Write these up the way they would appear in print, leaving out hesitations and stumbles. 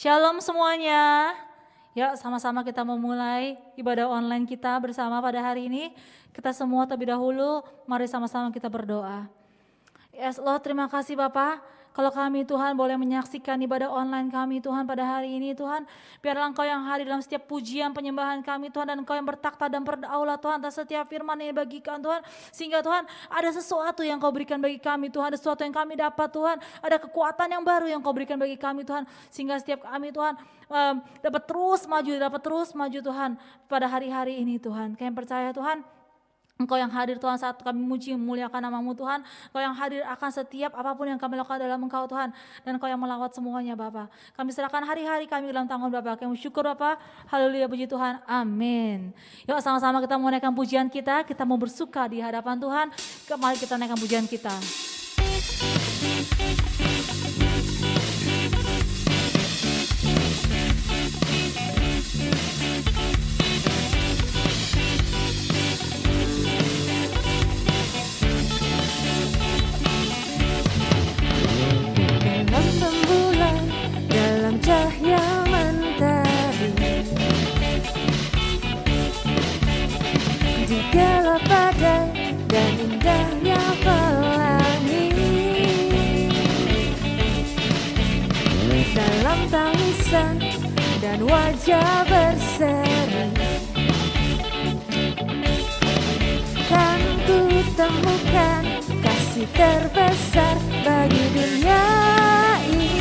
Shalom semuanya. Ya, sama-sama kita memulai ibadah online kita bersama pada hari ini. Kita semua terlebih dahulu, mari sama-sama kita berdoa. Yes Lord, terima kasih Bapak. Kalau kami Tuhan boleh menyaksikan ibadah online kami Tuhan pada hari ini Tuhan. Biarlah Engkau yang hadir dalam setiap pujian penyembahan kami Tuhan. Dan Engkau yang bertakhta dan berdaulat Tuhan atas setiap firman yang dibagikan Tuhan. Sehingga Tuhan ada sesuatu yang Kau berikan bagi kami Tuhan. Ada sesuatu yang kami dapat Tuhan. Ada kekuatan yang baru yang Kau berikan bagi kami Tuhan. Sehingga setiap kami Tuhan dapat terus maju Tuhan pada hari-hari ini Tuhan. Kami percaya Tuhan, Engkau yang hadir Tuhan saat kami muji memuliakan nama-Mu Tuhan. Engkau yang hadir akan setiap apapun yang kami lakukan dalam Engkau Tuhan. Dan Engkau yang melawat semuanya Bapa. Kami serahkan hari-hari kami dalam tangan Bapa. Kami bersyukur Bapa. Haleluya, puji Tuhan. Amin. Yuk sama-sama kita mau naikkan pujian kita. Kita mau bersuka di hadapan Tuhan. Mari kita naikkan pujian kita. Cahaya mentari di gelap badai dan indahnya pelangi, dalam tangisan dan wajah berseri, kan ku temukan kasih terbesar bagi dunia ini.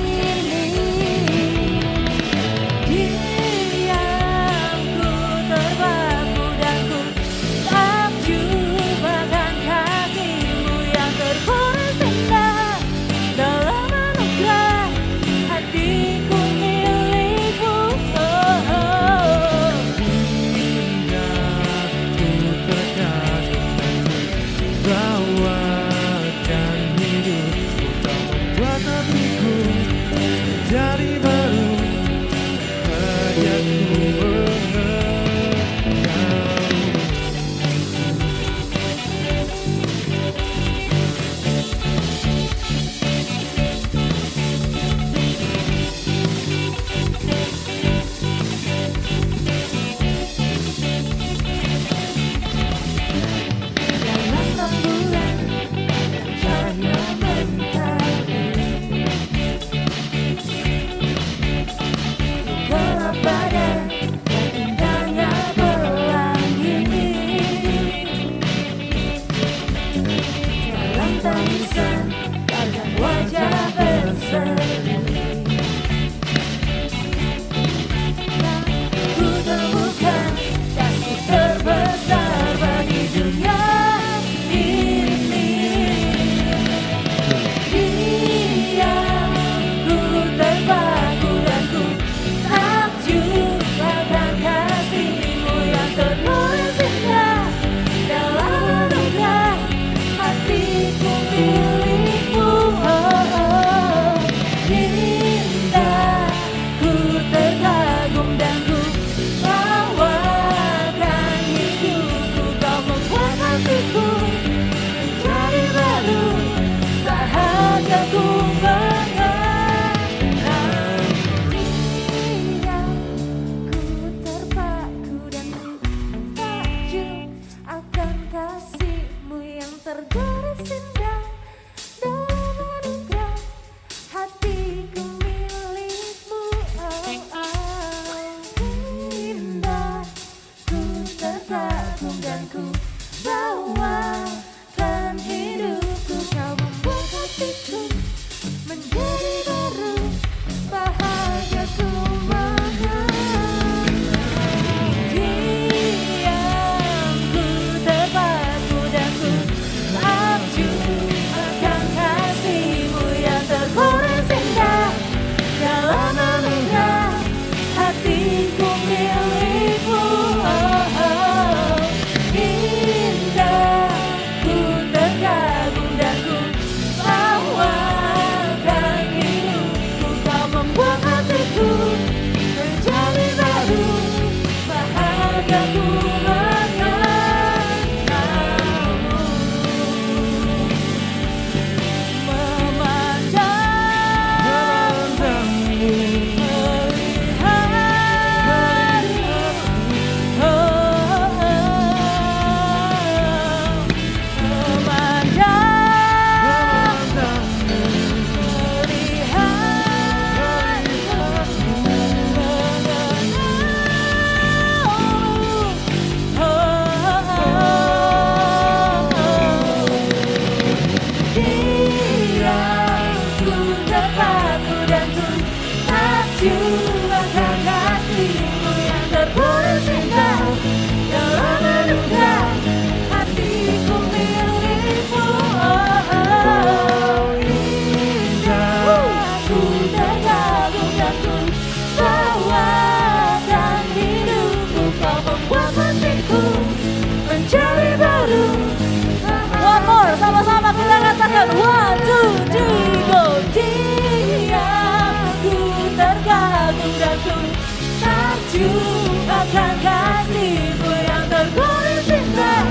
rasakan kasih-Mu yang tertulis cinta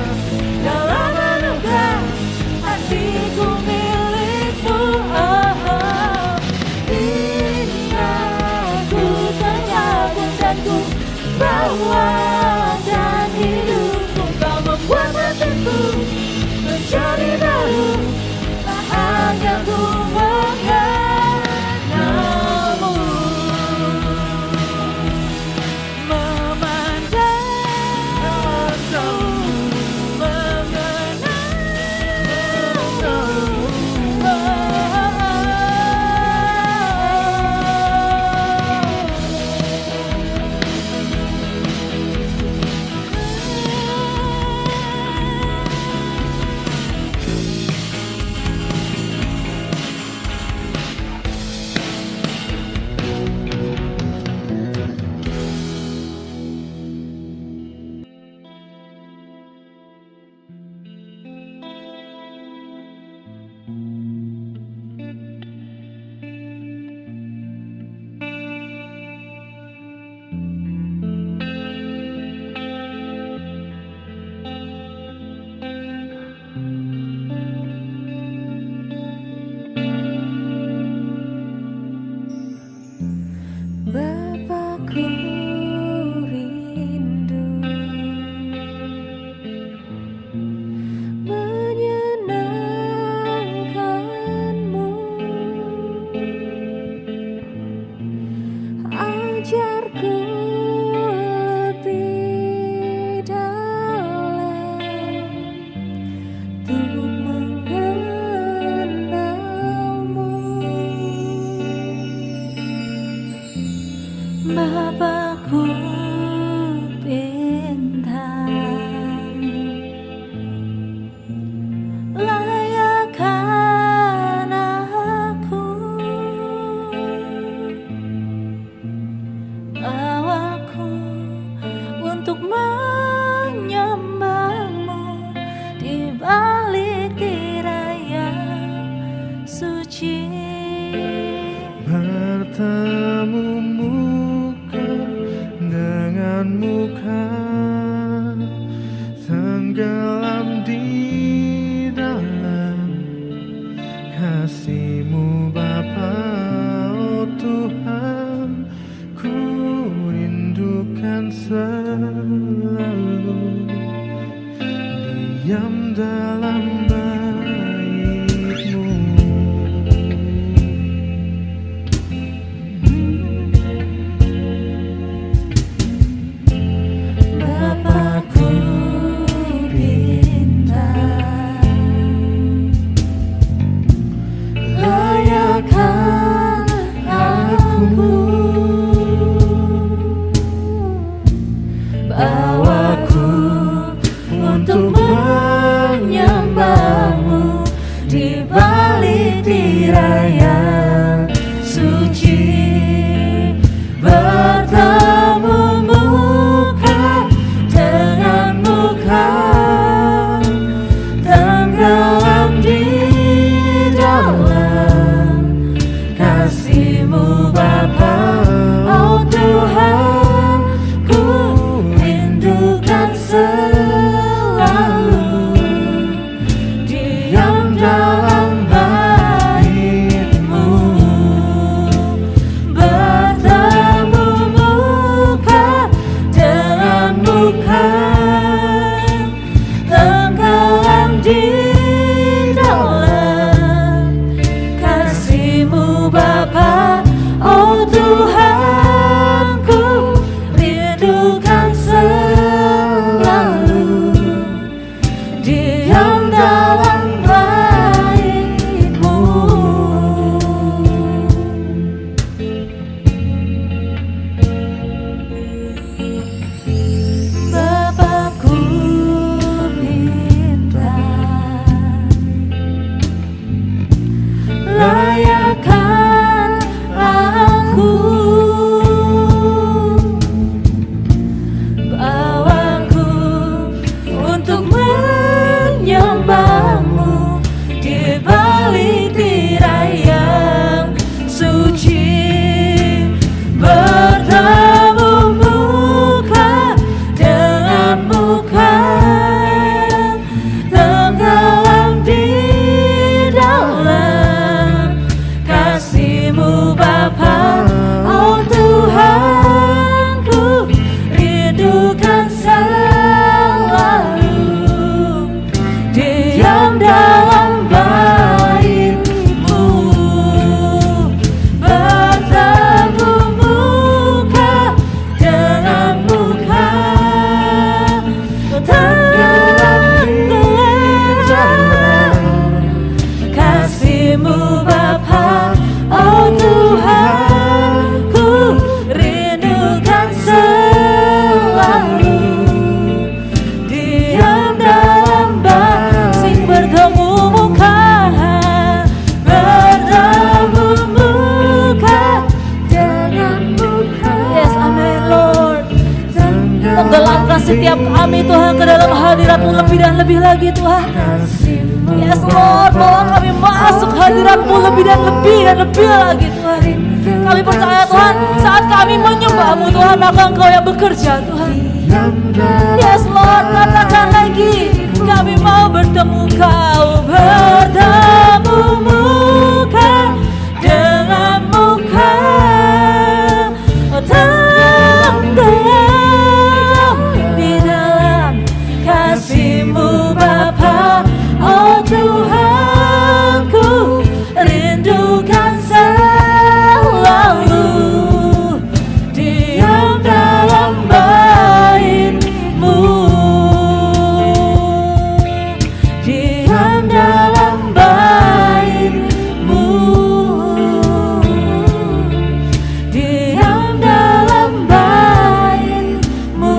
dalam anugerah hatiku milik-Mu. Oh, oh. Bila ku terbangun dan ku bawakan hidupku, Kau membuat hatiku menjadi baru, bahagia ku mengenalmu. Memandangmu, Bapakku rindu menyenangkanmu, ajarku lebih dalam untuk mengenalmu. Bapakku bintang, layakkan aku, bawaku untuk menyembah-Mu di balik tirai yang suci. Bertemu muka dengan muka, tenggelam di dalam kasih-Mu Bapa. Oh Tuhan, ku rindukan selalu diam dalam bait-Mu. Bapakku bintang, layakkan aku, bawaku untuk menyembah-Mu di balik tirai yang suci. Bertemu muka dengan muka, tenggelam di dalam kasih-Mu Bapa. Oh Tuhan, ku rindukan selalu diam dalam bait-Mu. Bertemu muka dengan muka, tenggelam di dalam kasih-Mu Bapa. Oh Tuhan, ku rindukan selalu Tenggelamkan setiap kami Tuhan ke dalam hadirat-Mu lebih dan lebih lagi Tuhan. Yes Lord, bawa kami masuk hadirat-Mu lebih dan lebih dan lebih lagi Tuhan. Kami percaya Tuhan, saat kami menyembah-Mu Tuhan, maka Engkau yang bekerja Tuhan. Yes Lord, katakan lagi, kami mau bertemu Kau, bertemu muka dengan muka, tenggelam di dalam kasih-Mu Bapa. Oh Tuhanku, rindukan selalu diam dalam bait-Mu, diam dalam bait-Mu, diam dalam bait-Mu.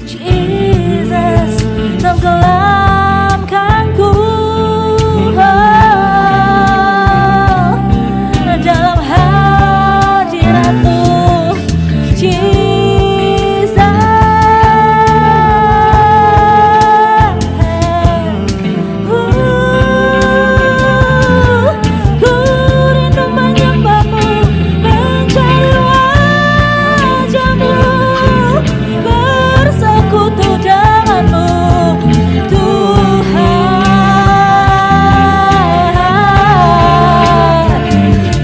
Jesus, tenggelamkanku dalam hadirat-Mu, Jesus. Ku rindu menyembah-Mu, mencari wajah-Mu, bersekutu dengan-Mu Tuhan.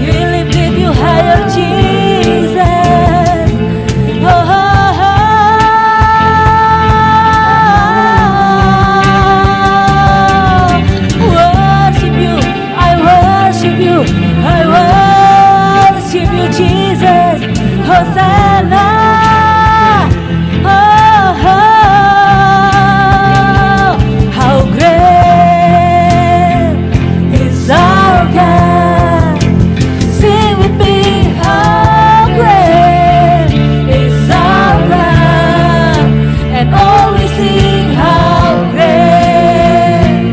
We lift You higher, Jesus. Oh, worship You, I worship You, I worship You, Jesus. Hosanna. Oh, how great is our God. Sing with me, how great is our God. And all we sing, how great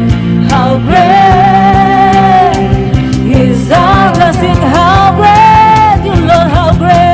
is our God. Sing, how great You Lord, how great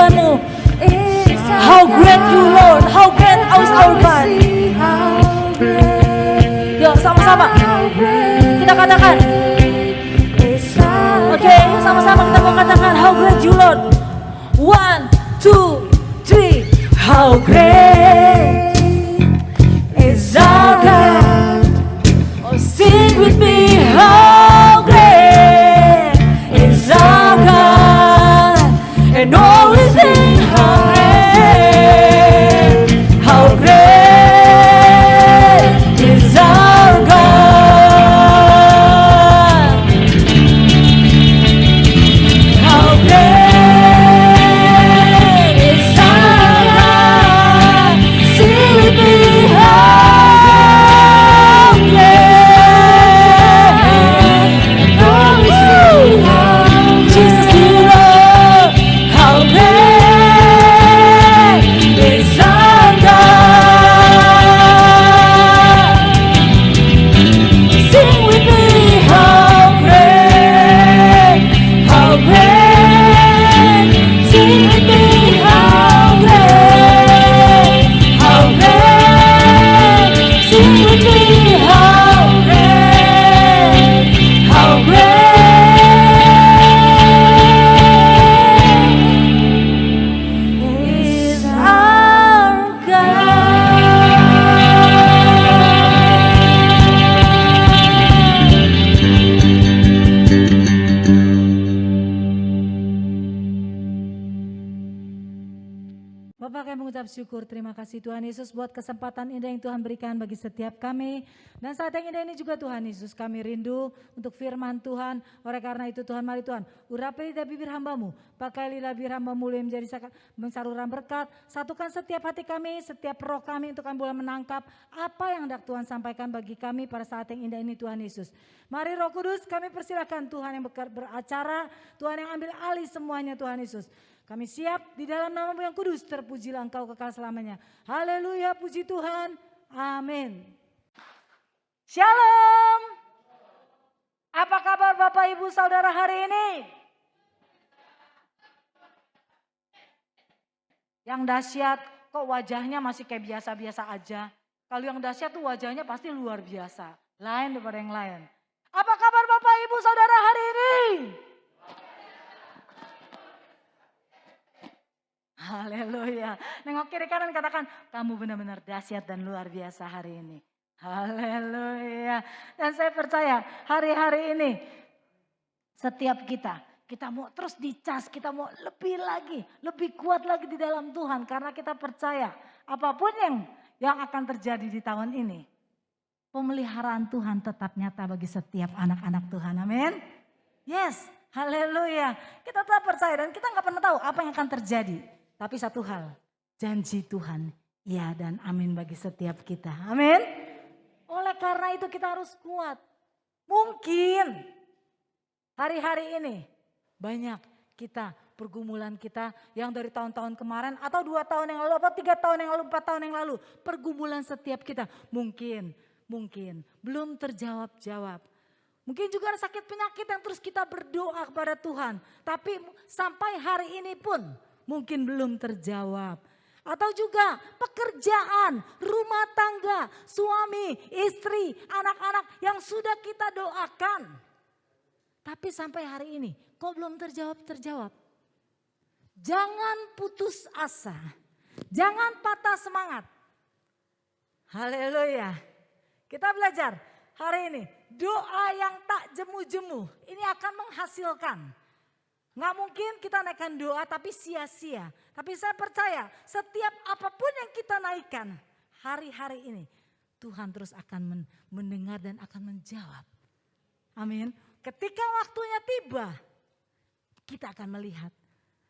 Firman-Mu. How great you Lord, how great is our God. Yuk sama-sama kita katakan. Oke, sama-sama kita mau katakan how great you Lord. 1, 2, 3. How great is our God. Oh, sing with me. How great is our God. And all is in how great. How great is our God. How great is our God. Sing with me. How great. Oh, sing. Jesus, you Lord. How great is our God. Sing with me. How great. How great. Sing with me. How great. How great. Sing with me. How great. How great is our God. Bapak, kami mengucap syukur, terima kasih Tuhan Yesus buat kesempatan indah yang Tuhan berikan bagi setiap kami. Dan saat yang indah ini juga Tuhan Yesus, kami rindu untuk firman Tuhan. Oleh karena itu Tuhan, mari Tuhan, urapi lidah bibir hamba-Mu, pakai lidah bibir hamba-Mu yang menjadi saluran berkat. Satukan setiap hati kami, setiap roh kami untuk kami boleh menangkap apa yang hendak Tuhan sampaikan bagi kami pada saat yang indah ini Tuhan Yesus. Mari Roh Kudus, kami persilakan Tuhan yang beracara, Tuhan yang ambil alih semuanya Tuhan Yesus. Kami siap di dalam nama-Mu yang kudus, terpujilah Engkau kekal selamanya. Haleluya, puji Tuhan. Amin. Shalom. Apa kabar Bapak Ibu Saudara hari ini? Yang dahsyat kok wajahnya masih kayak biasa-biasa aja. Kalau yang dahsyat tuh wajahnya pasti luar biasa. Lain daripada yang lain. Apa kabar Bapak Ibu Saudara hari ini? Haleluya. Nengok kiri kanan katakan, kamu benar-benar dahsyat dan luar biasa hari ini. Haleluya. Dan saya percaya hari-hari ini setiap kita mau terus dicas, kita mau lebih lagi, lebih kuat lagi di dalam Tuhan. Karena kita percaya apapun yang akan terjadi di tahun ini, pemeliharaan Tuhan tetap nyata bagi setiap anak-anak Tuhan. Amin. Yes, haleluya. Kita tetap percaya dan kita nggak pernah tahu apa yang akan terjadi. Tapi satu hal, janji Tuhan, ya dan amin bagi setiap kita. Amin. Oleh karena itu kita harus kuat. Mungkin hari-hari ini banyak kita, pergumulan kita yang dari tahun-tahun kemarin atau 2 tahun yang lalu atau 3 tahun yang lalu, 4 tahun yang lalu. Pergumulan setiap kita mungkin belum terjawab-jawab. Mungkin juga ada sakit penyakit yang terus kita berdoa kepada Tuhan. Tapi sampai hari ini pun mungkin belum terjawab. Atau juga pekerjaan, rumah tangga, suami, istri, anak-anak yang sudah kita doakan. Tapi sampai hari ini kok belum terjawab? Jangan putus asa. Jangan patah semangat. Haleluya. Kita belajar hari ini. Doa yang tak jemu-jemu ini akan menghasilkan. Nggak mungkin kita naikkan doa tapi sia-sia. Tapi saya percaya setiap apapun yang kita naikkan hari-hari ini, Tuhan terus akan mendengar dan akan menjawab. Amin. Ketika waktunya tiba, kita akan melihat.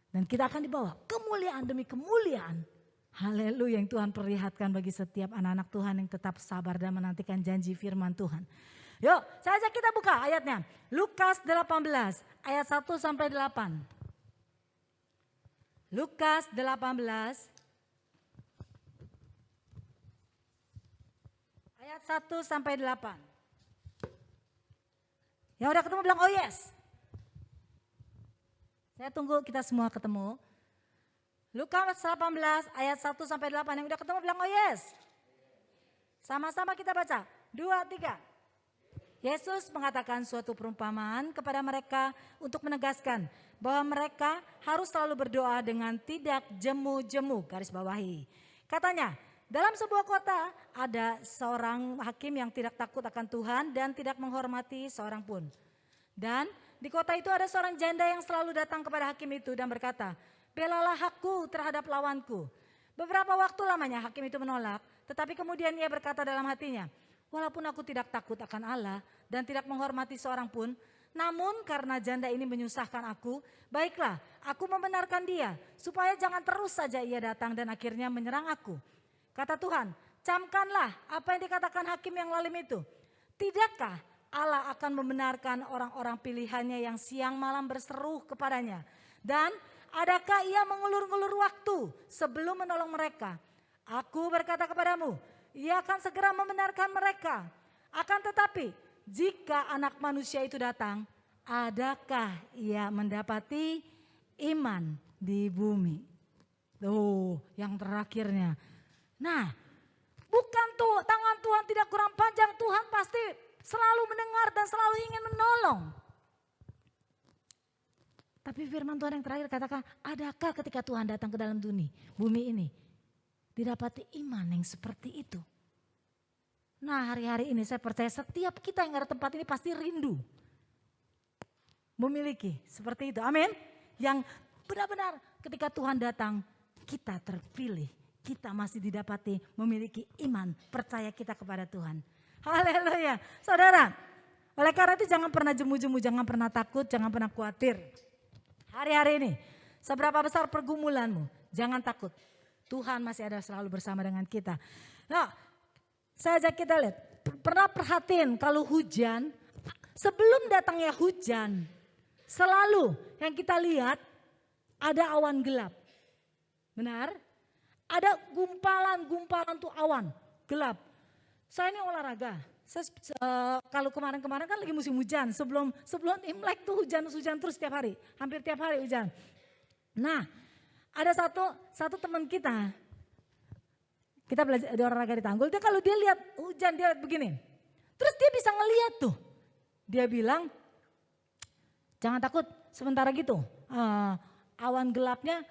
Dan kita akan dibawa kemuliaan demi kemuliaan. Haleluya yang Tuhan perlihatkan bagi setiap anak-anak Tuhan yang tetap sabar dan menantikan janji firman Tuhan. Yuk, saya ajak kita buka ayatnya. Lukas 18 ayat 1 sampai 8. Lukas 18 ayat 1 sampai 8. Yang udah ketemu bilang oh yes. Saya tunggu kita semua ketemu. Lukas 18 ayat 1 sampai 8. Yang udah ketemu bilang oh yes. Sama-sama kita baca. 2, 3. Yesus mengatakan suatu perumpamaan kepada mereka untuk menegaskan bahwa mereka harus selalu berdoa dengan tidak jemu-jemu, garis bawahi. Katanya, dalam sebuah kota ada seorang hakim yang tidak takut akan Tuhan dan tidak menghormati seorang pun. Dan di kota itu ada seorang janda yang selalu datang kepada hakim itu dan berkata, belalah hakku terhadap lawanku. Beberapa waktu lamanya hakim itu menolak, tetapi kemudian ia berkata dalam hatinya, walaupun aku tidak takut akan Allah dan tidak menghormati seorang pun, namun karena janda ini menyusahkan aku, baiklah aku membenarkan dia supaya jangan terus saja ia datang dan akhirnya menyerang aku. Kata Tuhan, camkanlah apa yang dikatakan hakim yang lalim itu. Tidakkah Allah akan membenarkan orang-orang pilihannya yang siang malam berseru kepadanya? Dan adakah ia mengulur-ngulur waktu sebelum menolong mereka? Aku berkata kepadamu, ia akan segera membenarkan mereka. Akan tetapi, jika anak manusia itu datang, adakah ia mendapati iman di bumi? Tuh, yang terakhirnya. Nah, bukan tuh tangan Tuhan tidak kurang panjang, Tuhan pasti selalu mendengar dan selalu ingin menolong. Tapi firman Tuhan yang terakhir katakan, adakah ketika Tuhan datang ke dalam bumi ini, didapati iman yang seperti itu? Nah, hari-hari ini saya percaya setiap kita yang ada tempat ini pasti rindu memiliki seperti itu. Amin. Yang benar-benar ketika Tuhan datang, kita terpilih. Kita masih didapati memiliki iman, percaya kita kepada Tuhan. Haleluya. Saudara, oleh karena itu jangan pernah jemu-jemu, jangan pernah takut, jangan pernah khawatir. Hari-hari ini, seberapa besar pergumulanmu, jangan takut. Tuhan masih ada selalu bersama dengan kita. Nah, saya ajak kita lihat, pernah perhatiin kalau hujan, sebelum datangnya hujan, selalu yang kita lihat ada awan gelap. Benar? Ada gumpalan-gumpalan tuh awan gelap. Saya ini olahraga. Kalau kemarin-kemarin kan lagi musim hujan. Sebelum Imlek tuh hujan terus setiap hari. Hampir tiap hari hujan. Nah, ada satu teman kita belajar di olahraga di Tanggul. Dia kalau dia lihat hujan dia lihat begini. Terus dia bisa ngeliat tuh. Dia bilang, jangan takut sebentar lagi tuh. Awan gelapnya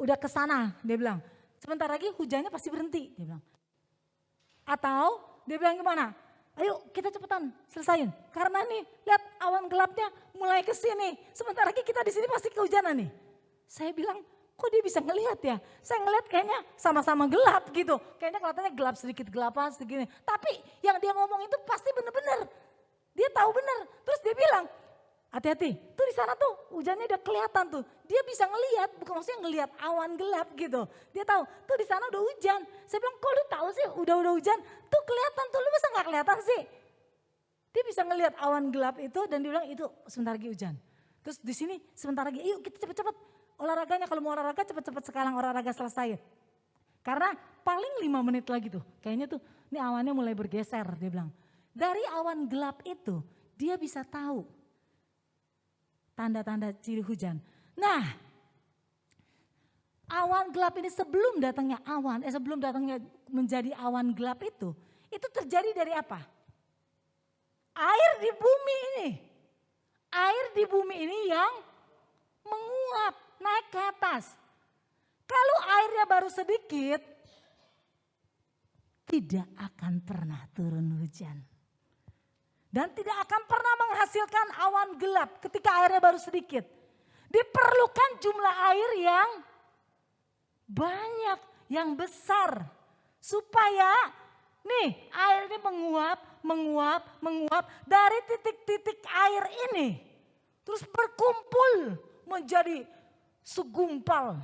udah kesana, dia bilang. Sebentar lagi hujannya pasti berhenti, dia bilang. Atau dia bilang gimana? Ayo kita cepetan selesain. Karena nih lihat awan gelapnya mulai ke sini. Sebentar lagi kita di sini pasti kehujanan nih. Saya bilang, kok dia bisa ngelihat ya? Saya ngelihat kayaknya sama-sama gelap gitu. Kayaknya kelihatannya gelap sedikit gelapan sedikit. Tapi yang dia ngomong itu pasti benar-benar. Dia tahu benar. Terus dia bilang, hati-hati, tuh di sana tuh hujannya udah kelihatan tuh. Dia bisa ngelihat, bukan maksudnya ngelihat awan gelap gitu. Dia tahu, tuh di sana udah hujan. Saya bilang, kok lu tahu sih udah hujan? Tuh kelihatan tuh, lu masa nggak kelihatan sih? Dia bisa ngelihat awan gelap itu dan dia bilang itu sebentar lagi hujan. Terus di sini sebentar lagi, yuk kita cepet-cepet olahraganya. Kalau mau olahraga cepet-cepet sekarang olahraga selesai. Karena paling 5 menit lagi tuh, kayaknya tuh ini awannya mulai bergeser dia bilang. Dari awan gelap itu dia bisa tahu tanda-tanda ciri hujan. Nah, awan gelap ini sebelum datangnya menjadi awan gelap itu terjadi dari apa? Air di bumi ini. Air di bumi ini yang menguap naik ke atas. Kalau airnya baru sedikit, tidak akan pernah turun hujan. Dan tidak akan pernah menghasilkan awan gelap ketika airnya baru sedikit. Diperlukan jumlah air yang banyak, yang besar. Supaya nih air ini menguap dari titik-titik air ini. Terus berkumpul menjadi segumpal.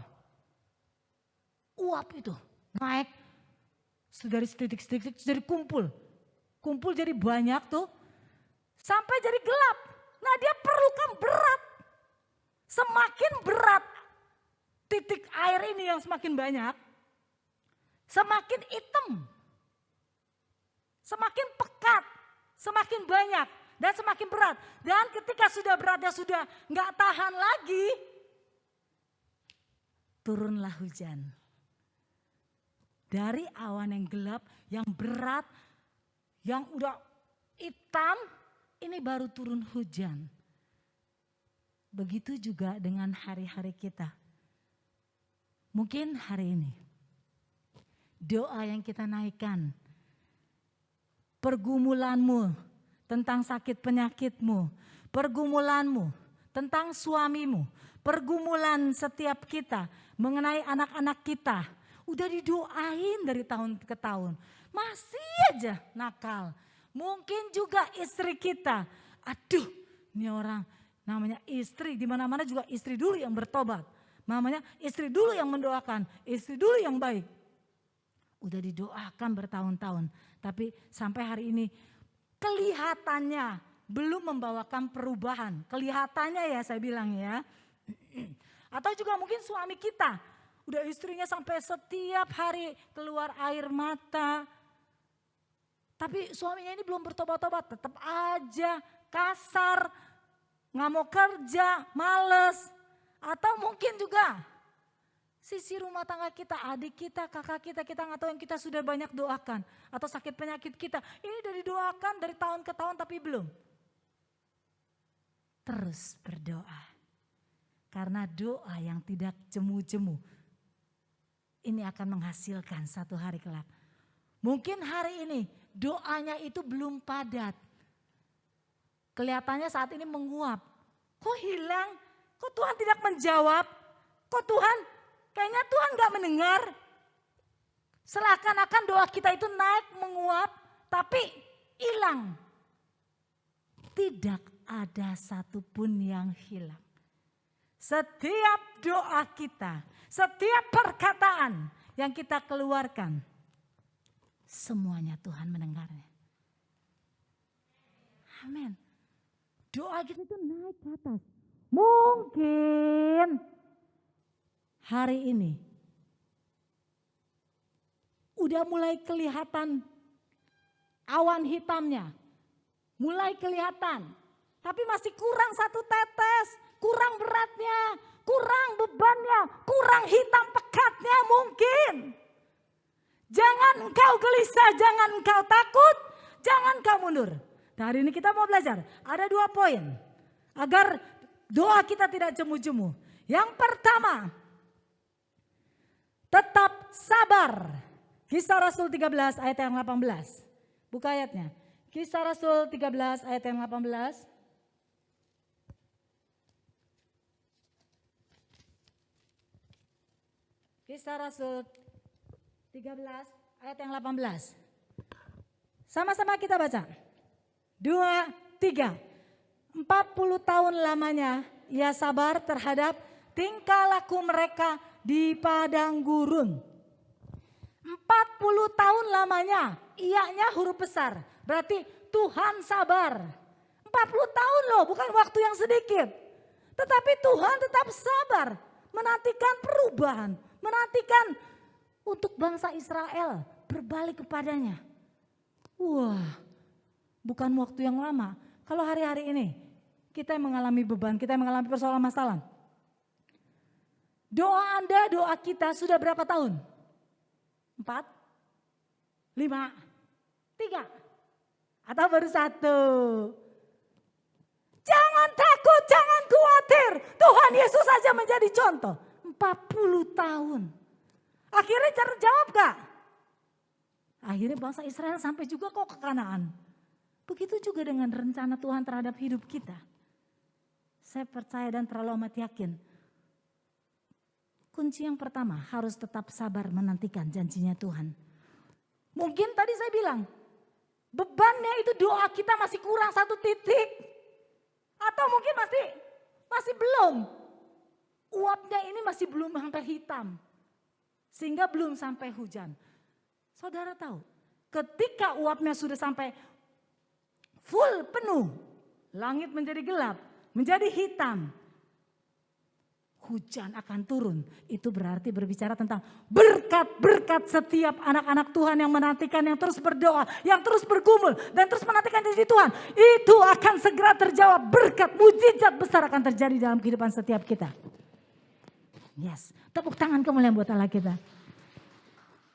Uap itu naik dari titik-titik jadi kumpul. Kumpul jadi banyak tuh. Sampai jadi gelap. Nah dia perlukan berat. Semakin berat titik air ini yang semakin banyak. Semakin hitam. Semakin pekat. Semakin banyak. Dan semakin berat. Dan ketika sudah beratnya sudah gak tahan lagi. turunlah hujan. Dari awan yang gelap, yang berat, yang udah hitam, ini baru turun hujan. Begitu juga dengan hari-hari kita. Mungkin hari ini doa yang kita naikkan, pergumulanmu tentang sakit penyakitmu, pergumulanmu tentang suamimu, pergumulan setiap kita mengenai anak-anak kita, udah didoain dari tahun ke tahun, masih aja nakal. Mungkin juga istri kita, aduh ini orang namanya istri, di mana-mana juga istri dulu yang bertobat. Namanya istri dulu yang mendoakan, istri dulu yang baik. Udah didoakan bertahun-tahun, tapi sampai hari ini kelihatannya belum membawakan perubahan. Kelihatannya ya saya bilang ya. Atau juga mungkin suami kita, udah istrinya sampai setiap hari keluar air mata. Tapi suaminya ini belum bertobat-tobat, tetap aja kasar, nggak mau kerja, males. Atau mungkin juga sisi rumah tangga kita, adik kita, kakak kita nggak tahu yang kita sudah banyak doakan. Atau sakit penyakit kita, ini udah didoakan dari tahun ke tahun tapi belum. Terus berdoa. Karena doa yang tidak jemu-jemu, ini akan menghasilkan satu hari kelak. Mungkin hari ini doanya itu belum padat. Kelihatannya saat ini menguap. Kok hilang? Kok Tuhan tidak menjawab? Kok Tuhan, kayaknya Tuhan gak mendengar. Seakan-akan doa kita itu naik menguap, tapi hilang. Tidak ada satupun yang hilang. Setiap doa kita, setiap perkataan yang kita keluarkan, semuanya Tuhan mendengarnya. Amin. Doa kita itu naik ke atas. Mungkin hari ini udah mulai kelihatan awan hitamnya, mulai kelihatan, tapi masih kurang satu tetes, kurang beratnya, kurang bebannya, kurang hitam pekatnya mungkin. Jangan engkau gelisah, jangan engkau takut, jangan engkau mundur. Nah, hari ini kita mau belajar, ada 2 poin agar doa kita tidak jemu-jemu. Yang pertama, tetap sabar. Kisah Rasul 13 ayat yang 18. Buka ayatnya. Kisah Rasul 13 ayat yang 18. Kisah Rasul 13 ayat yang 18. Sama-sama kita baca. 2, 3. 40 tahun lamanya ia sabar terhadap tingkah laku mereka di padang gurun. 40 tahun lamanya, ianya huruf besar. Berarti Tuhan sabar. 40 tahun loh, bukan waktu yang sedikit. Tetapi Tuhan tetap sabar, menantikan perubahan, menantikan untuk bangsa Israel berbalik kepadanya. Wah, bukan waktu yang lama. Kalau hari-hari ini kita yang mengalami beban, kita yang mengalami persoalan masalah. Doa Anda, doa kita sudah berapa tahun? 4, 5, 3, atau baru 1? Jangan takut, jangan khawatir. Tuhan Yesus saja menjadi contoh. 40 tahun. Akhirnya terjawab gak? Akhirnya bangsa Israel sampai juga kok ke Kanaan. Begitu juga dengan rencana Tuhan terhadap hidup kita. Saya percaya dan terlalu amat yakin. Kunci yang pertama harus tetap sabar menantikan janjinya Tuhan. Mungkin tadi saya bilang, bebannya itu doa kita masih kurang 1 titik. Atau mungkin masih belum. Uapnya ini masih belum sampai hitam. Sehingga belum sampai hujan. Saudara tahu, ketika uapnya sudah sampai full penuh, langit menjadi gelap, menjadi hitam, hujan akan turun. Itu berarti berbicara tentang berkat-berkat setiap anak-anak Tuhan yang menantikan, yang terus berdoa, yang terus bergumul dan terus menantikan janji Tuhan. Itu akan segera terjawab, berkat mujizat besar akan terjadi dalam kehidupan setiap kita. Yes, tepuk tangan kemuliaan buat Allah kita.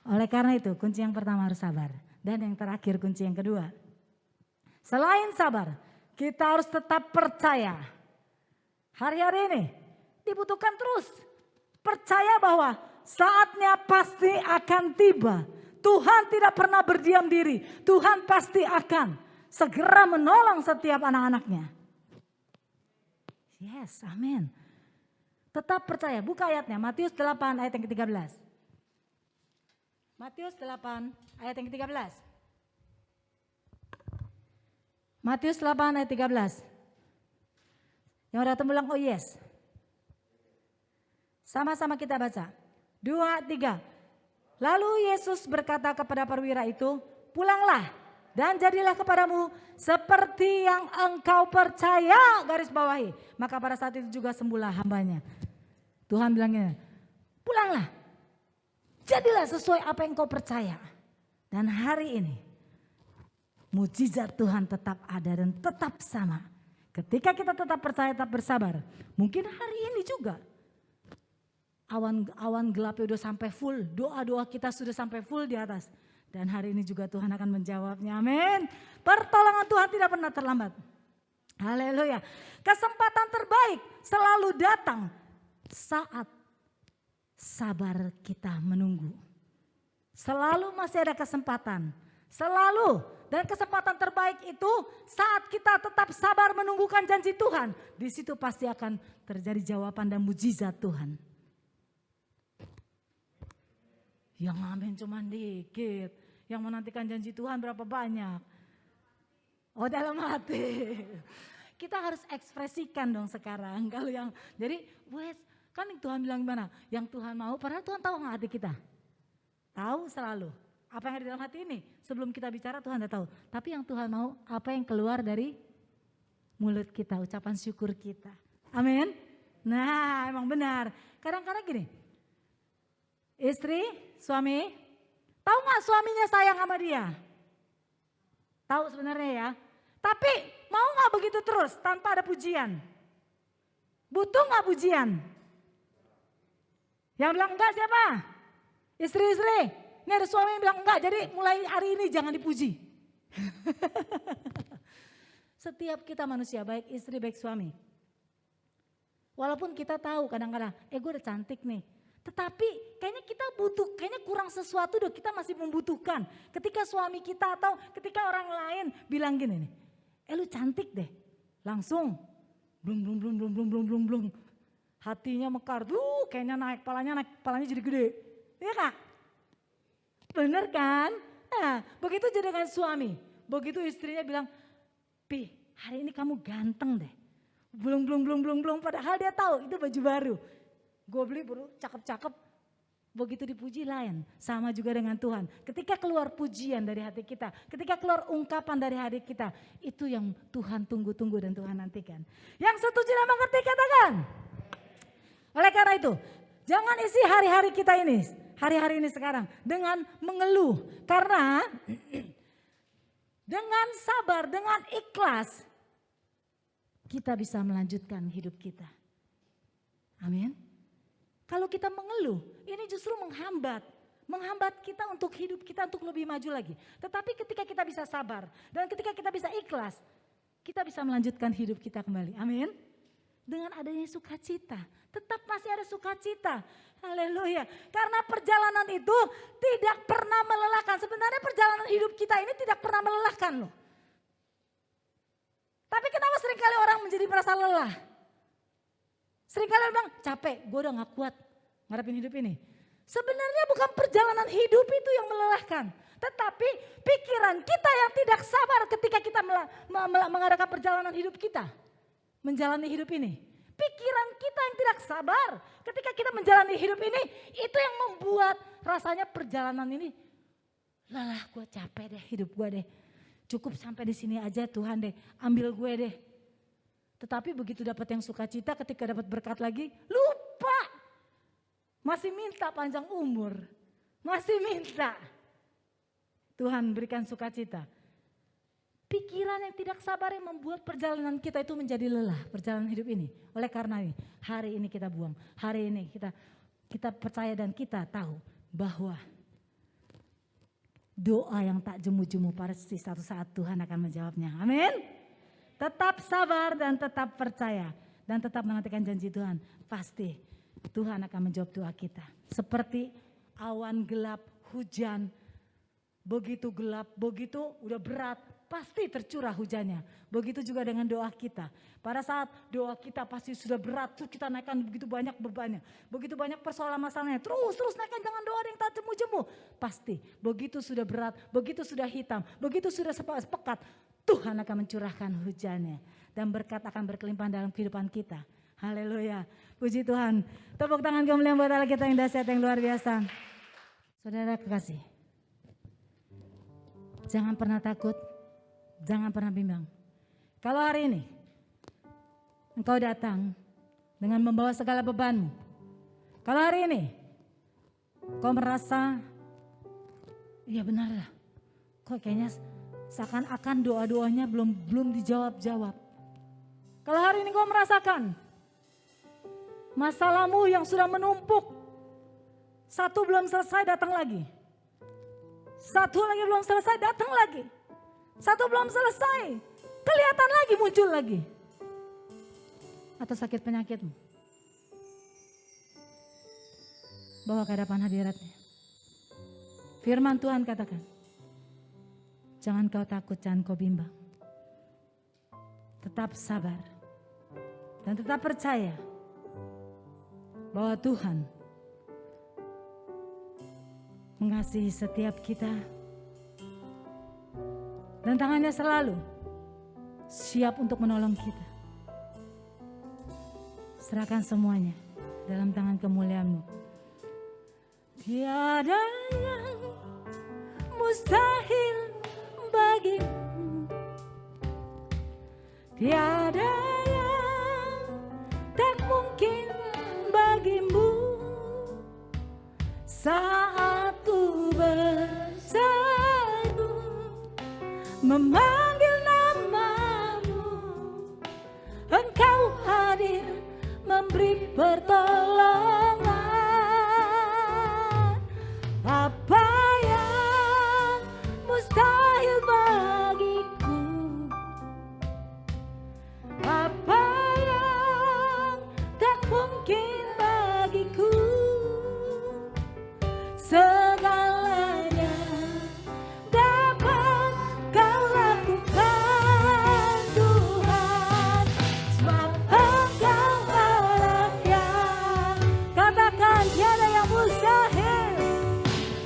Oleh karena itu kunci yang pertama harus sabar. Dan yang terakhir kunci yang kedua. Selain sabar, kita harus tetap percaya. Hari-hari ini dibutuhkan terus. Percaya bahwa saatnya pasti akan tiba. Tuhan tidak pernah berdiam diri. Tuhan pasti akan segera menolong setiap anak-anaknya. Yes, amin. Tetap percaya, buka ayatnya, Matius 8 ayat yang ke-13. Matius 8 ayat yang ke-13. Matius 8 ayat 13. Yang udah bilang oh yes. Sama-sama kita baca. 2, 3. Lalu Yesus berkata kepada perwira itu, pulanglah dan jadilah kepadamu seperti yang engkau percaya, garis bawahi. Maka pada saat itu juga sembuhlah hambanya. Tuhan bilangnya, pulanglah. Jadilah sesuai apa yang kau percaya. Dan hari ini, mujizat Tuhan tetap ada dan tetap sama. Ketika kita tetap percaya, tetap bersabar. Mungkin hari ini juga. Awan gelapnya udah sampai full. Doa-doa kita sudah sampai full di atas. Dan hari ini juga Tuhan akan menjawabnya. Amin. Pertolongan Tuhan tidak pernah terlambat. Haleluya. Kesempatan terbaik selalu datang saat sabar kita menunggu. Selalu masih ada kesempatan. Selalu. Dan kesempatan terbaik itu saat kita tetap sabar menunggukan janji Tuhan. Di situ pasti akan terjadi jawaban dan mujizat Tuhan. Yang amin cuma dikit. Yang menantikan janji Tuhan berapa banyak. Oh dalam hati. Kita harus ekspresikan dong sekarang. Kalau yang jadi kan yang Tuhan bilang gimana? Yang Tuhan mau, padahal Tuhan tahu nggak hati kita? Tahu selalu. Apa yang ada di dalam hati ini? Sebelum kita bicara Tuhan udah tahu. Tapi yang Tuhan mau, apa yang keluar dari mulut kita, ucapan syukur kita. Amin. Nah emang benar. Kadang-kadang gini. Istri, suami, tahu nggak suaminya sayang sama dia? Tahu sebenarnya ya. Tapi mau nggak begitu terus tanpa ada pujian? Butuh nggak pujian? Yang bilang enggak siapa? Istri-istri. Ini ada suami yang bilang enggak, jadi mulai hari ini jangan dipuji. Setiap kita manusia, baik istri baik suami. Walaupun kita tahu kadang-kadang, gue udah cantik nih. Tetapi kayaknya kita kayaknya kurang sesuatu dong, kita masih membutuhkan. Ketika suami kita atau ketika orang lain bilang gini nih, lu cantik deh. Langsung, blung. Hatinya mekar, kayaknya naik, palanya jadi gede. Iya kak? Bener kan? Nah begitu jadi dengan suami. Begitu istrinya bilang, Pi hari ini kamu ganteng deh. Belum. Padahal dia tahu itu baju baru. Gue beli baru cakep-cakep. Begitu dipuji lain. Sama juga dengan Tuhan. Ketika keluar pujian dari hati kita. Ketika keluar ungkapan dari hati kita. Itu yang Tuhan tunggu-tunggu dan Tuhan nantikan. Yang setuju dan mengerti katakan. Oleh karena itu, jangan isi hari-hari kita ini, hari-hari ini sekarang dengan mengeluh. Karena dengan sabar, dengan ikhlas, kita bisa melanjutkan hidup kita. Amin. Kalau kita mengeluh, ini justru menghambat kita untuk hidup kita untuk lebih maju lagi. Tetapi ketika kita bisa sabar dan ketika kita bisa ikhlas, kita bisa melanjutkan hidup kita kembali. Amin. Dengan adanya sukacita, tetap masih ada sukacita. Haleluya. Karena perjalanan itu tidak pernah melelahkan. Sebenarnya perjalanan hidup kita ini tidak pernah melelahkan loh. Tapi kenapa seringkali orang menjadi merasa lelah? Seringkali orang bilang capek, gue udah gak kuat ngadepin hidup ini. Sebenarnya bukan perjalanan hidup itu yang melelahkan. Tetapi pikiran kita yang tidak sabar ketika kita mengadakan perjalanan hidup kita. Menjalani hidup ini. Pikiran kita yang tidak sabar ketika kita menjalani hidup ini. Itu yang membuat rasanya perjalanan ini. Lelah, gue capek deh hidup gue deh. Cukup sampai di sini aja Tuhan deh, ambil gue deh. Tetapi begitu dapat yang sukacita, ketika dapat berkat lagi, lupa. Masih minta panjang umur, masih minta. Tuhan berikan sukacita. Pikiran yang tidak sabar yang membuat perjalanan kita itu menjadi lelah, perjalanan hidup ini. Oleh karena ini, hari ini kita buang, hari ini kita percaya dan kita tahu bahwa doa yang tak jemu-jemu pasti satu saat Tuhan akan menjawabnya. Amin. Tetap sabar dan tetap percaya dan tetap menantikan janji Tuhan. Pasti Tuhan akan menjawab doa kita. Seperti awan gelap, hujan, begitu gelap, begitu udah berat, pasti tercurah hujannya. Begitu juga dengan doa kita. Pada saat doa kita pasti sudah berat, terus kita naikkan begitu banyak bebannya. Begitu banyak persoalan masalahnya, terus naikkan jangan doa yang tak jemu-jemu. Pasti begitu sudah berat, begitu sudah hitam, begitu sudah sepekat, Tuhan akan mencurahkan hujannya. Dan berkat akan berkelimpahan dalam kehidupan kita. Haleluya, puji Tuhan. Tepuk tangan kemuliaan buat Allah kita yang dahsyat, yang luar biasa. Saudara kekasih, jangan pernah takut. Jangan pernah bimbang. Kalau hari ini engkau datang dengan membawa segala bebanmu. Kalau hari ini kau merasa, iya benar lah, kok kayaknya seakan-akan doa-doanya belum dijawab-jawab. Kalau hari ini kau merasakan masalahmu yang sudah menumpuk, satu belum selesai datang lagi. Satu lagi belum selesai datang lagi. Satu belum selesai, kelihatan lagi, muncul lagi. Atau sakit penyakitmu. Bawa ke hadapan hadiratnya. Firman Tuhan katakan, jangan kau takut, jangan kau bimbang. Tetap sabar. Dan tetap percaya bahwa Tuhan mengasihi setiap kita. Dan tangannya selalu siap untuk menolong kita. Serahkan semuanya dalam tangan kemuliaan-Mu. Tiada yang mustahil bagimu. Tiada yang tak mungkin bagimu. Saat ku bersatu memanggil namamu, Engkau hadir memberi pertolongan. Apa yang mustahil bagiku, apa yang tak mungkin bagiku, segalanya dapat kau lakukan Tuhan, sebab Engkau Allah yang, katakan tiada yang mustahil,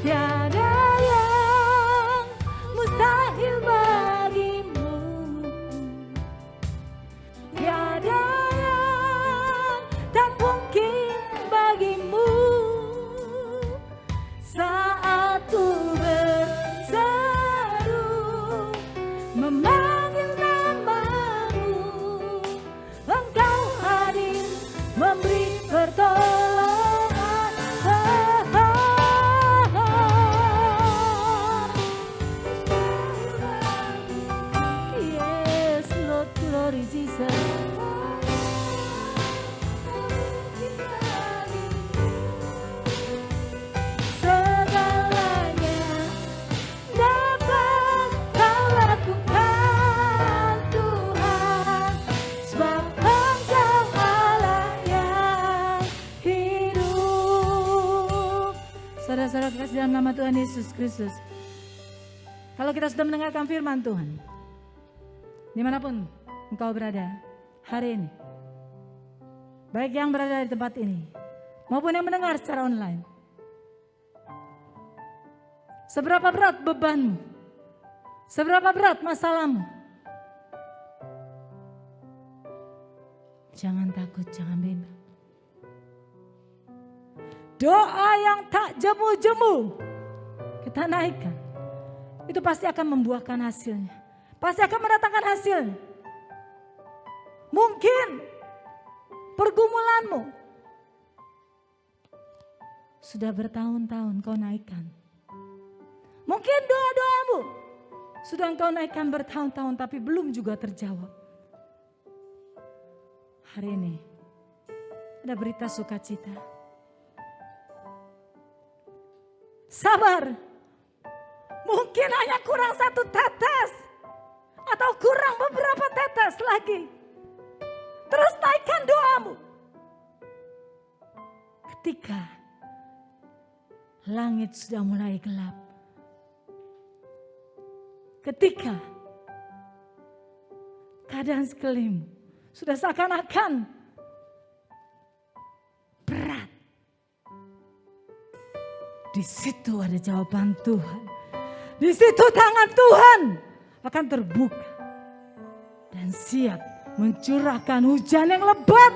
tiada yang mustahil bagimu, tiada yang tak mungkin bagimu. Saat ku berseru memanggil namamu, Engkau hadir memberi pertolongan. Yes, Lord, glory Jesus. Segalanya dapat kau lakukan Tuhan, sebab Engkau Allah yang hidup. Saudara-saudara kasih dalam nama Tuhan Yesus Kristus. Kalau kita sudah mendengarkan firman Tuhan, dimanapun engkau berada hari ini, baik yang berada di tempat ini maupun yang mendengar secara online, seberapa berat bebanmu, seberapa berat masalahmu, jangan takut, jangan bimbang. Doa yang tak jemu-jemu kita naikkan, itu pasti akan membuahkan hasilnya, pasti akan mendatangkan hasilnya. Mungkin pergumulanmu sudah bertahun-tahun kau naikkan. Mungkin doa-doamu Sudah engkau naikkan bertahun-tahun tapi belum juga terjawab. Hari ini ada berita sukacita. Sabar. Mungkin hanya kurang 1 tetes. Atau kurang beberapa tetes lagi. Terus naikkan doamu. Ketika langit sudah mulai gelap. Ketika keadaan sekelilingmu sudah seakan-akan berat. Di situ ada jawaban Tuhan. Di situ tangan Tuhan akan terbuka. Dan siap mencurahkan hujan yang lebat.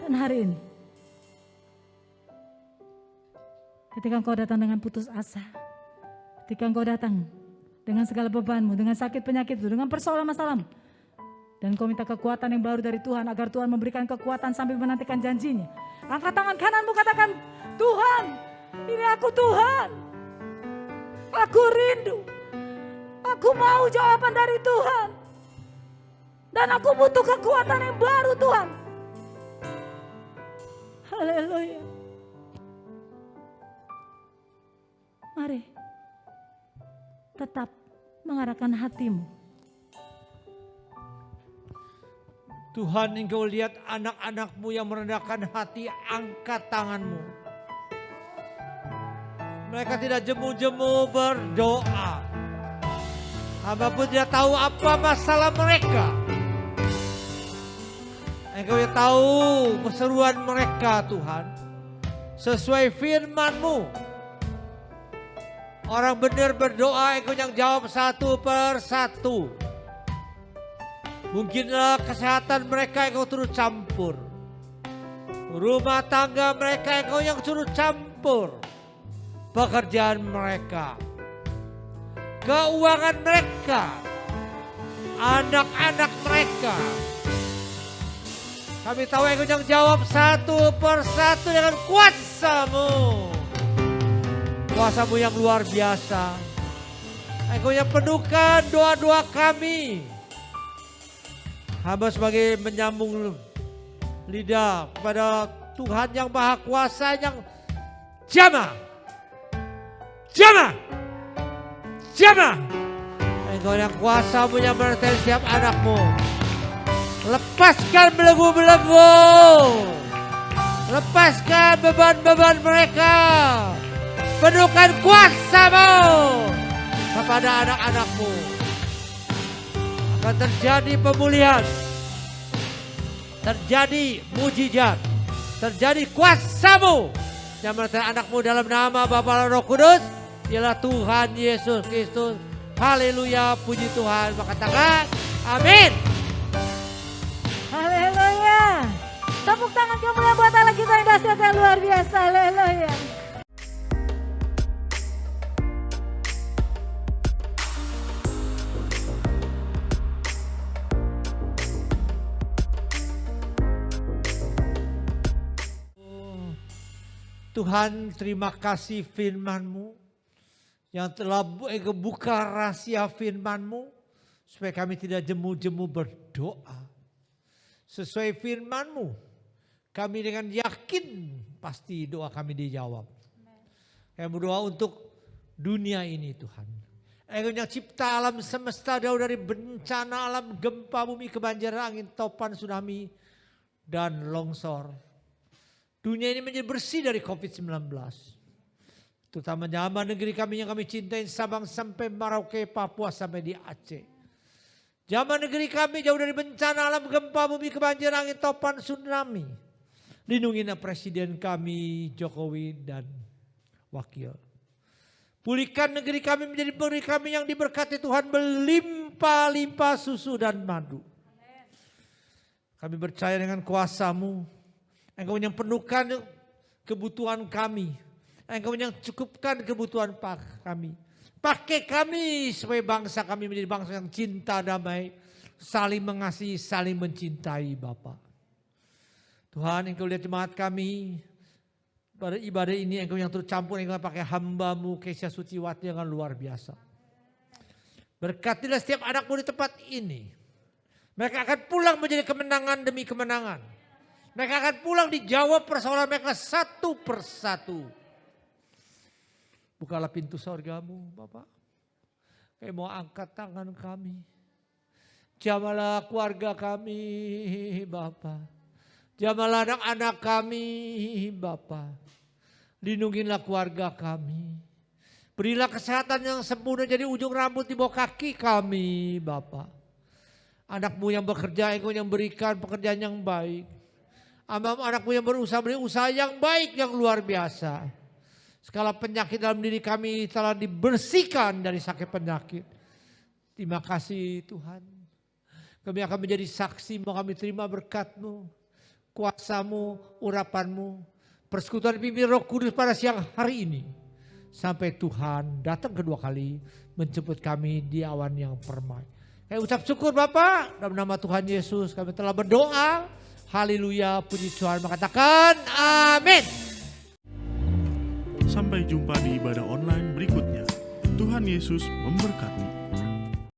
Dan hari ini, ketika engkau datang dengan putus asa, ketika engkau datang dengan segala bebanmu, dengan sakit penyakitmu, dengan persoalan masalahmu, dan kau minta kekuatan yang baru dari Tuhan agar Tuhan memberikan kekuatan sambil menantikan janjinya. Angkat tangan kananmu, katakan, Tuhan, ini aku Tuhan. Aku rindu. Aku mau jawaban dari Tuhan. Dan aku butuh kekuatan yang baru Tuhan. Haleluya. Mari tetap mengarahkan hatimu. Tuhan, engkau lihat anak-anakmu yang merendahkan hati, angkat tanganmu. Mereka tidak jemu-jemu berdoa. Hamba pun tidak tahu apa masalah mereka. Engkau yang tahu keseruan mereka, Tuhan. Sesuai firman-Mu. Orang benar berdoa, Engkau yang jawab satu per satu. Mungkinlah kesehatan mereka Engkau turut campur. Rumah tangga mereka Engkau yang turut campur. Pekerjaan mereka. Keuangan mereka. Anak-anak mereka. Kami tahu Engkau yang jawab satu per satu dengan kuasa-Mu. Kuasa-Mu yang luar biasa. Engkau yang penuhkan doa-doa kami. Hamba sebagai menyambung lidah kepada Tuhan yang Maha Kuasa yang jamah. Jamah. Jamah. Engkau yang kuasa-Mu yang menyertai setiap anak-Mu. Lepaskan belenggu-belenggu. Lepaskan beban-beban mereka. Penuhkan kuasa-Mu kepada anak-anak-Mu. Akan terjadi pemulihan. Terjadi mujizat. Terjadi kuasa-Mu yang menyertai anak-Mu dalam nama Bapa dan Roh Kudus. Ialah Tuhan Yesus Kristus. Haleluya, puji Tuhan. Katakan amin. Haleluya. Tepuk tangan kemuliaan buat Allah kita yang dahsyat yang luar biasa. Haleluya. Tuhan, terima kasih firman-Mu yang telah buka rahasia firman-Mu supaya kami tidak jemu-jemu berdoa. Sesuai firman-Mu, kami dengan yakin pasti doa kami dijawab. Kami berdoa untuk dunia ini, Tuhan. Engkau yang cipta alam semesta jauh dari bencana alam, gempa bumi, kebanjiran, angin, topan, tsunami, dan longsor. Dunia ini menjadi bersih dari COVID-19. Terutama zaman negeri kami yang kami cintai, Sabang sampai Merauke, Papua sampai di Aceh. Zaman negeri kami jauh dari bencana alam, gempa bumi, kebanjiran, angin, topan, tsunami. Lindungilah presiden kami, Jokowi dan wakil. Pulihkan negeri kami menjadi negeri kami yang diberkati Tuhan, berlimpah-limpah susu dan madu. Kami percaya dengan kuasa-Mu. Engkau yang penuhkan kebutuhan kami. Engkau yang cukupkan kebutuhan kami. Pakai kami supaya bangsa kami menjadi bangsa yang cinta damai. Saling mengasihi, saling mencintai Bapa. Tuhan, Engkau lihat jemaat kami. Pada ibadah ini Engkau yang turut campur, Engkau pakai hamba-Mu Kesha Suciwati yang luar biasa. Berkatilah setiap anak-Mu di tempat ini. Mereka akan pulang menjadi kemenangan demi kemenangan. Mereka akan pulang dijawab persoalan mereka satu persatu. Bukalah pintu sorga-Mu Bapak. Kami mau angkat tangan kami. Jamalah keluarga kami Bapak. Jamalah anak-anak kami Bapak. Lindungilah keluarga kami. Berilah kesehatan yang sempurna jadi ujung rambut di bawah kaki kami Bapak. Anak-Mu yang bekerja, Engkau yang berikan pekerjaan yang baik. Anak-Mu yang berusaha, beri usaha yang baik, yang luar biasa. Segala penyakit dalam diri kami telah dibersihkan dari sakit penyakit. Terima kasih Tuhan. Kami akan menjadi saksi, mau kami terima berkat-Mu, kuasa-Mu, urapan-Mu, persekutuan pimpin Roh Kudus pada siang hari ini. Sampai Tuhan datang kedua kali menjemput kami di awan yang permai. Kami ucap syukur Bapak, dalam nama Tuhan Yesus kami telah berdoa. Haleluya, puji Tuhan, mengatakan amin. Sampai jumpa di ibadah online berikutnya. Tuhan Yesus memberkati.